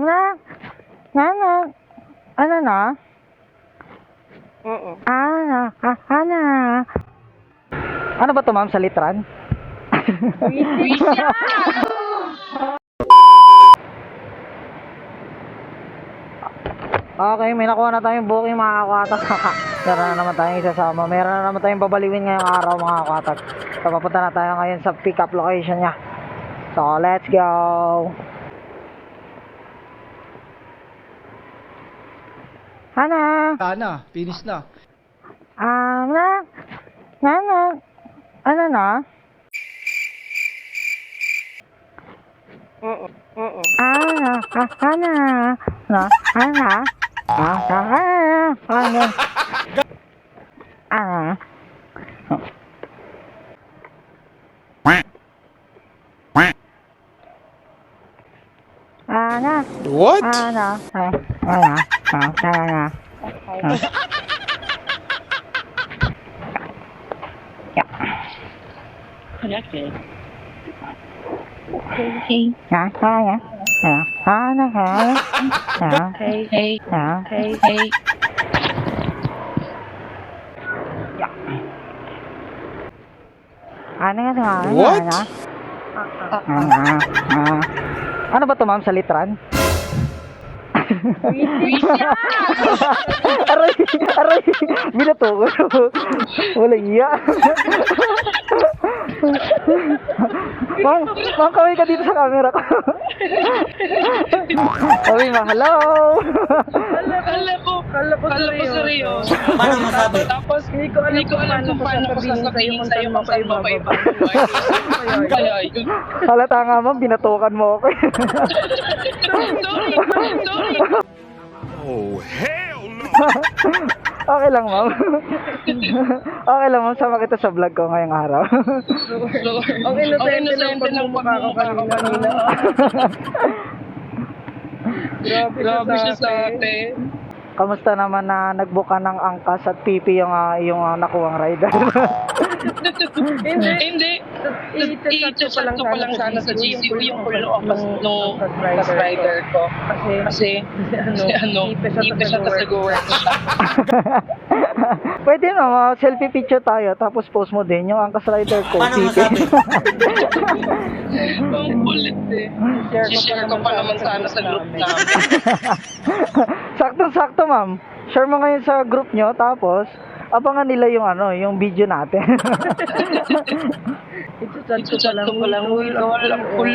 na, ano na? Oo. Ano? Ano ba to, ma'am, sa litran? Okay, may nakuha na tayong booking mga kakwatak. Meron na naman tayong isasama. Meron na naman tayong babaliwin ngayong araw mga kakwatak. So, papunta na tayo ngayon sa pick up location niya. So, let's go! Sana, finish na. Ano na? Oo. Oo. What? Connected. Hey. What? Ano ba to, ma'am, sa litran? Aray, binato ko. Wala iya. Ma'am, kaway ka dito sa camera ko. Kaway, hello. Kala ko seryoso. Paano masabi? Tapos, hindi ko alam kung paano ko sasabihin sa'yo kung saan mapaiba. Kaya yun. Halata nga, ma'am, binatukan mo ako. Sorry. Oh, hell no! Okay lang, ma'am. Okay lang, ma'am. Sama kita sa vlog ko ngayong araw. Ang inosente ng mukha ko kanina. Grabe siya sa ate. Kamusta naman na nagbuka ng angkas at pipi yung nakuwang rider? Hindi. I-chat ko pa lang sana sa GC yung follow-up no bus rider ko. Kasi ipe siya tas nag-work siya. Pwede na, selfie picture tayo tapos post mo din yung angkas rider ko, Paano pipi. masabi? Ang kulit eh. Share ko pa naman sana sa group namin. Sakto, ma'am. Share mo ngayon sa group nyo, tapos abangan nila yung video natin. I-chat ko pa lang. Full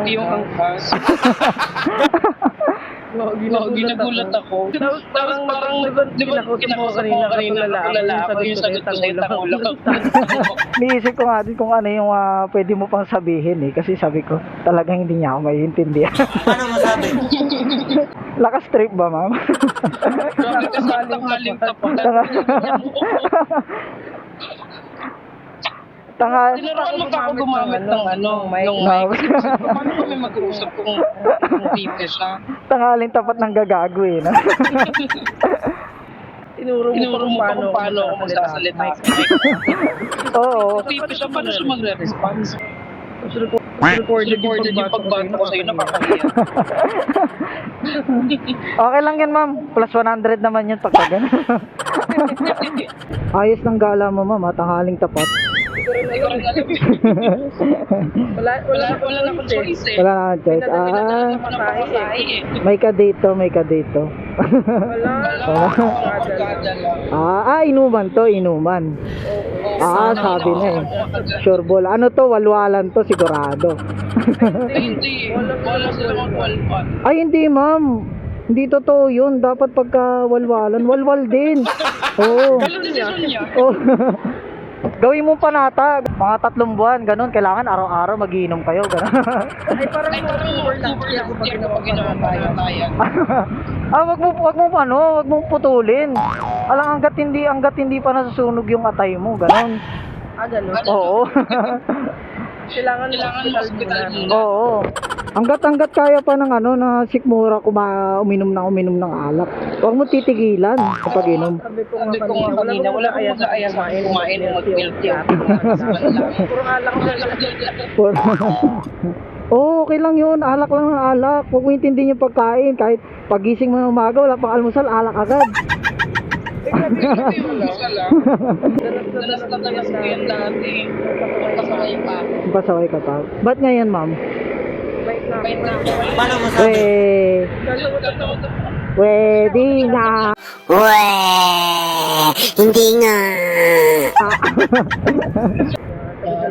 yung angkas. Ginagulat ako. Tapos parang, di ba, kinakausap ko kanina, ako yung sagot ko sa'yo, tangulo. Niisip ko nga din kung ano yung pwede mo pang sabihin eh. Kasi sabi ko, talagang hindi niya ako maiintindihan. Paano masabi? Lakas trip ba, ma'am? Grabe ka sa tanghaling tapat. Tinuruan mo pa ako gumamit ng mic. Paano kami mag-uusap kung pipi siya? Tanghaling tapat ng gagago eh. No? Tinuro mo pa kung paano ako magsasalita. Oo. Kung pipi siya, paano siya magre-response? Recorded yung pagbato ko sa'yo, nakakahiya. Okay lang yan, ma'am. Plus 100 naman yun pagka ganun. Ayos ng gala mo, ma'am. Tanghaling tapat. Wala na akong choice eh. Wala na akong choice. May ka dito. Inuman to, inuman. Sabi na eh. Sure ball. Ano to, walwalan to, sigurado. Hindi. Wala silang walwal. Ay, hindi, ma'am. Hindi totoo yun. Dapat pagka walwalan, walwal din. Oo. Ganun decision niya. Oh. Gawin mo panata, mga 3 buwan, ganun. Kailangan araw-araw magiinom kayo, ganun. Ay, parang over last year kapag ginawa tayo. Wag mo putulin. Alang hangga't hindi pa nasusunog yung atay mo, ganun. Ganun? Oo. Kailangan hospital muna. Oo. Hangga't kaya pa ng na sikmura uminom ng alak. Huwag mo titigilan kapag inom. Sabi ko nga kanina, wala akong mag-aaya sa akin kumain ng mag-milk tea. Puro alak na lang. Oo, okay lang yun. Alak lang ng alak. Huwag mo intindihin yung pagkain. Kahit pagising mo ng umaga, wala pang almusal, alak agad. Dalas na dalas ko yan dati. Pasaway pa. Pasaway ka pa. Ba't ngayon, ma'am? Wait lang. Paano masabi? Wedding na. Hindi nga.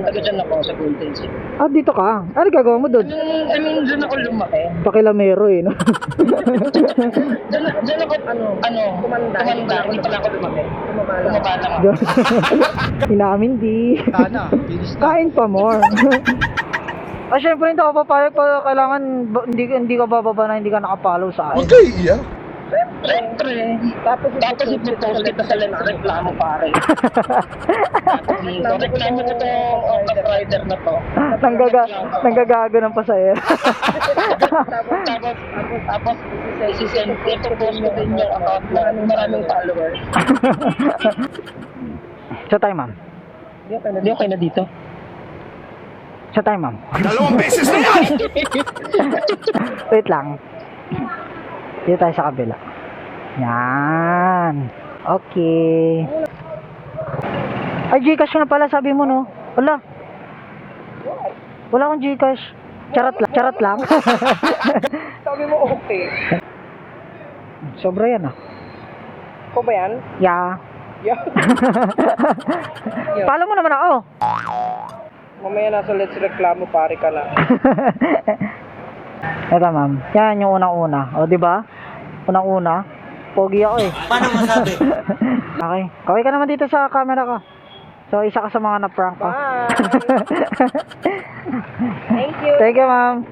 Taga dyan ako sa Golden City. Ah, dito ka. Ano gagawa mo doon? I mean, dyan ako lumaki. Pakilamero eh, no? Dyan ako, kumanda. Hindi pala ako lumaki. Tumaba lang ako. Inamin di. Sana, finish na. Kain pa more. Ah, syempre hindi ako papayag pa kailangan hindi ka bababa na hindi ka nakapollow sa akin. Siyempre. Tapos ipopost kita sa Let's Reklamo, pare. Reklamo ko to, Octopus Rider na to. Nanggagago ng pasahero. Tapos, ipopost ko din yung account na maraming followers. Sa time, ma'am. Hindi okay na dito. Sa time, ma'am. Dalawang beses na yan! Wait lang. Dito tayo sa kabila. Yan. Okay. Ay, Gcash na pala sabi mo, no? Wala. Wala akong Gcash. Charot lang. Sabi mo okay. Sobra yan, ah. Ko ba yan? Yeah. Yeah. Follow mo naman ako. Mamaya nasa Let's Reklamo, pare ka na. Eto, ma'am. Yan yung unang-una. O, di ba? Unang-una. Pogi ako eh. Paano masabi? Okay. Kaway ka naman dito sa camera ko. So, isa ka sa mga na-prank ko. Bye! Thank you. Thank you, ma'am.